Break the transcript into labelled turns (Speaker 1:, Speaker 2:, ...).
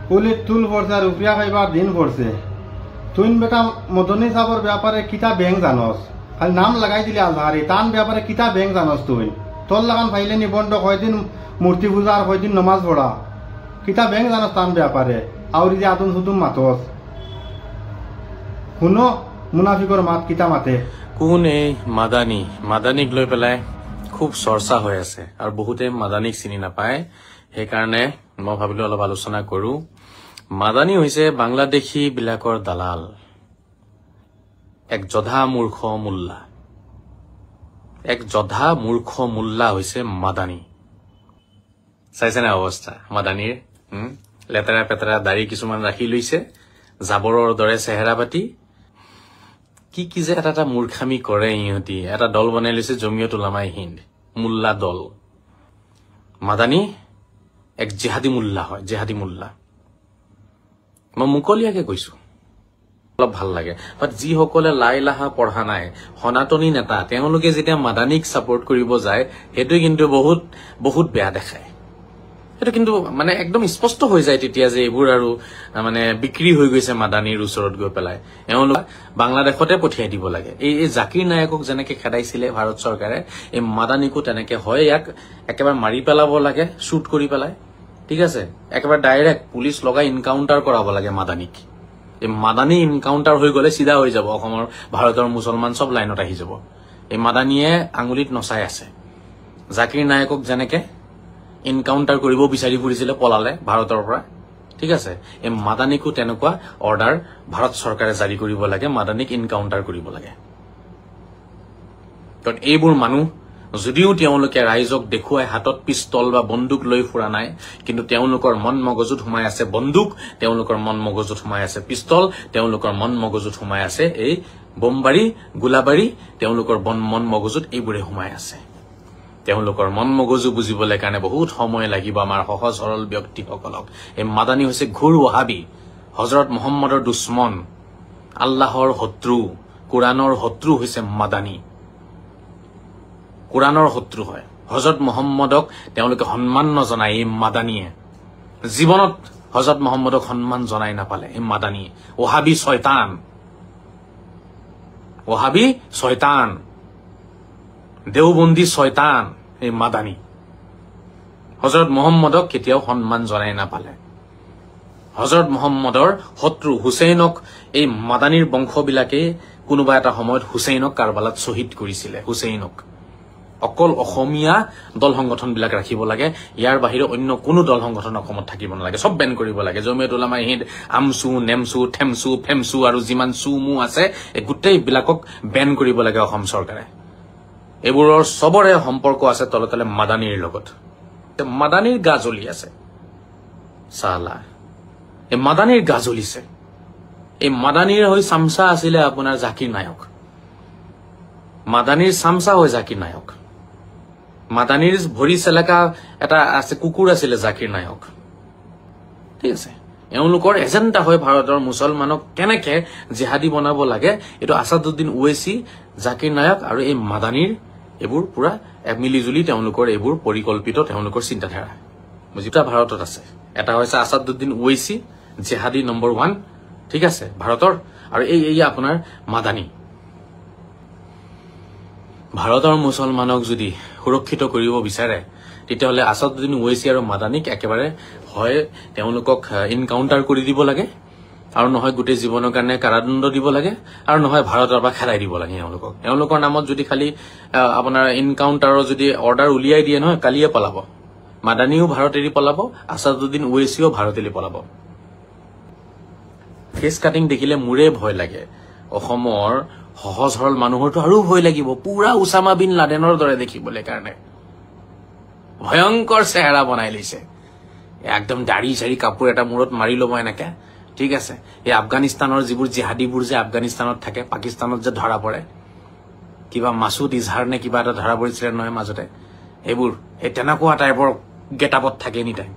Speaker 1: police তুল পড়ছে আর উপরিয়া খাইবার দিন পড়ছে তুই বেটা মদনী সাহর ব্যাপারে কিতা ব্যাংক জানস খালি নাম লাগাই দিলে আজহারি তান ব্যাপারে কিতা ব্যাংক জানস তুই তোর লাগান ফাইলে নিবন্ধ কয়দিন মূর্তি পূজা আর কয়দিন নমাজ পড়া কিতা ব্যাংক জানস তান ব্যাপারে আউরি যে আতুন সুতুম মাতস শুনো মুনাফিকর মাত কিতা মাতে
Speaker 2: কোন এই মাদানিক লৈ পেলাই খুব চৰ্চা হৈ আছে আৰু বহুতে মাদানিক চিনি নাপায় সেইকাৰণে মই ভাবিলো অলপ আলোচনা কৰো মাদানি হৈছে বাংলাদেশী বিলাকৰ দালাল এক জধা মূৰ্খ মুল্লা হৈছে মাদানি চাইছে না অৱস্থা মাদানিৰ লেতেৰা পেতেৰা দাড়ি কিছুমান ৰাখি লৈছে জাবৰৰ দৰে চেহেৰা পাতি কি যে এটা মূৰ্খামি কৰে ইহঁতি এটা দল বনাই লৈছে জমিয়ত উলামায়ে হিন্দ মুল্লা দল মাদানি এক জিহাদী মুল্লা হয় জিহাদী মুল্লা মই মুকলিয়াকে কৈছো অলপ ভাল লাগে বাট যিসকলে লা ইলাহা পঢ়া নাই সনাতনী নেতা তেওঁলোকে যেতিয়া মাদানিক সাপোৰ্ট কৰিব যায় সেইটো কিন্তু বহুত বেয়া দেখায় এটা কিন্তু মানে একদম স্পষ্ট হৈ যায় তেতিয়া যে এবোৰ আৰু মানে বিক্ৰী হৈ গৈছে মাদানিৰ ওচৰত গৈ পেলাই এওঁলোক বাংলাদেশতে পঠিয়াই দিব লাগে এই জাকিৰ নায়কক যেনেকে খেদাইছিলে ভাৰত চৰকাৰে এই মাদানিকো তেনেকে হয় ইয়াক একেবাৰে মাৰি পেলাব লাগে শুট কৰি পেলাই ঠিক আছে একেবাৰে ডাইৰেক্ট পুলিশ লগাই ইনকাউন্টাৰ কৰাব লাগে মাদানিক এই মাদানি ইনকাউন্টাৰ হৈ গলে সিধা হৈ যাব অসমৰ ভাৰতৰ মুছলমান সব লাইনত আহি যাব এই মাদানিয়ে আঙুলিত নচাই আছে জাকিৰ নায়কক যেনেকে ইনকাউন্টাৰ কৰিব বিচাৰি ফুৰিছিলে পলালে ভাৰতৰ পৰা ঠিক আছে এই মাদানিকো তেনেকুৱা অৰ্ডাৰ ভাৰত চৰকাৰে জাৰি কৰিব লাগে মাদানিক ইনকাউন্টাৰ কৰিব লাগে কাৰণ এইবোৰ মানুহ যদিও তেওঁলোকে ৰাইজক দেখুৱাই হাতত পিস্তল বা বন্দুক লৈ ফুৰা নাই কিন্তু তেওঁলোকৰ মন মগজুত সোমাই আছে বন্দুক তেওঁলোকৰ মন মগজুত সোমাই আছে পিস্তল তেওঁলোকৰ মন মগজুত সোমাই আছে এই বোমবাৰী গোলাবাৰী তেওঁলোকৰ মন মগজুত এইবোৰে সোমাই আছে তেওঁলোকৰ মন মগজু বুজিবলৈ কাৰণে বহুত সময় লাগিব আমাৰ সহজ সৰল ব্যক্তিসকলক এই মাদানি হৈছে ঘোৰ ওহাবী হযৰত মুহাম্মদৰ দুশ্মন আল্লাহৰ শত্ৰু কোৰাণৰ শত্ৰু হৈছে মাদানি কোৰাণৰ শত্ৰু হয় হযৰত মুহাম্মদক তেওঁলোকে সন্মান নজনায় এই মাদানিয়ে জীৱনত হযৰত মুহাম্মদক সন্মান জনাই নাপালে এই মাদানি ওহাবী শয়তান দেওবন্দী শয়তান এই মাদানি হযৰত মুহাম্মদক কেতিয়াও সন্মান জনাই নাপালে হযৰত মুহাম্মদৰ শত্ৰু হুছেইনক এই মাদানিৰ বংশবিলাকে কোনোবা এটা সময়ত হুছেইনক কাৰবালাত শহীদ কৰিছিলে হুছেইনক অকল অসমীয়া দল সংগঠন বিলাক ৰাখিব লাগে ইয়াৰ বাহিৰে অন্য কোনো দল সংগঠন অসমত থাকিব নালাগে সব বেন কৰিব লাগে জমিয়ত উলামায়ে হিন্দ আমসু নেমসু থেমসু ফেমসু আৰু যিমান সুমু আছে এই গোটেই বিলাকক বেন কৰিব লাগে অসম চৰকাৰে এবোৰৰ সবৰে সম্পৰ্ক আছে তলতলে মাদানিৰ লগত মাদানিৰ গাজলি আছে সালা এই মাদানিৰ গাজলিছে এই মাদানিৰ হৈ সামসা আছিলে আপোনাৰ জাকিৰ নায়ক মাদানিৰ সামসা হৈ জাকিৰ নায়ক মাদানিৰ ভৰি চেলেকা এটা আছে কুকুৰ আছিলে জাকিৰ নায়ক ঠিক আছে এওঁলোকৰ এজেন্ডা হৈ ভাৰতৰ মুছলমানক কেনেকে জিহাদী বনাব লাগে এটো আসাদুদ্দিন ওৱেইসি জাকিৰ নায়ক আৰু এই মাদানিৰ এবোৰ পুৰা মিলিজুলি তেওঁলোকৰ এবোৰ পৰিকল্পিত তেওঁলোকৰ চিন্তাধাৰা বুজিতা ভাৰতত আছে এটা হৈছে আসাদুদ্দিন ওৱেইসি জিহাদী নম্বৰ 1 ঠিক আছে ভাৰতৰ আৰু এই আপোনাৰ মাদানি ভাৰতৰ মুছলমানক যদি সুৰক্ষিত কৰিব বিচাৰে তেতিয়াহলে আসাদুদ্দিন ওৱেইসি আৰু মাদানিক একেবাৰে হয় তেওঁলোকক ইনকাউন্টাৰ কৰি দিব লাগে আৰু নহয় গোটেই জীৱনৰ কাৰণে কাৰাদণ্ড দিব লাগে আৰু নহয় ভাৰতৰ পৰা খেলাই দিব লাগে তেওঁলোকৰ নামত যদি খালি আপোনাৰ ইনকাউন্টাৰৰ যদি অৰ্ডাৰ উলিয়াই দিয়ে নহয় কালিয়ে পলাব মাদানিও ভাৰত এৰি পলাব আসাদুদ্দিন ওৱেইসিও ভাৰত এৰি পলাব ফেস কাটিং দেখিলে মুৰে ভয় লাগে অসমৰ সহজ সৰল মানুহৰটো আৰু ভয় লাগিব পুৰা উসামা বিন লাডেনৰ দৰে দেখিবলৈ কাৰণে ভয়ংকৰ চেহাৰা বনাই লৈছে একদম দাড়ি চাৰি কাপোৰ এটা মূৰত মাৰি লব এনেকে ঠিক আছে এই আফগানিস্তানৰ যিবোৰ জিহাদীবোৰ যে আফগানিস্তানত থাকে পাকিস্তানত যে ধৰা পৰে কিবা মাসুদ ইজহাৰ নে কিবা এটা ধৰা পৰিছিল নহয় মাজতে এইবোৰ এই তেনেকুৱা টাইপৰ গেটআপত থাকে এনি টাইম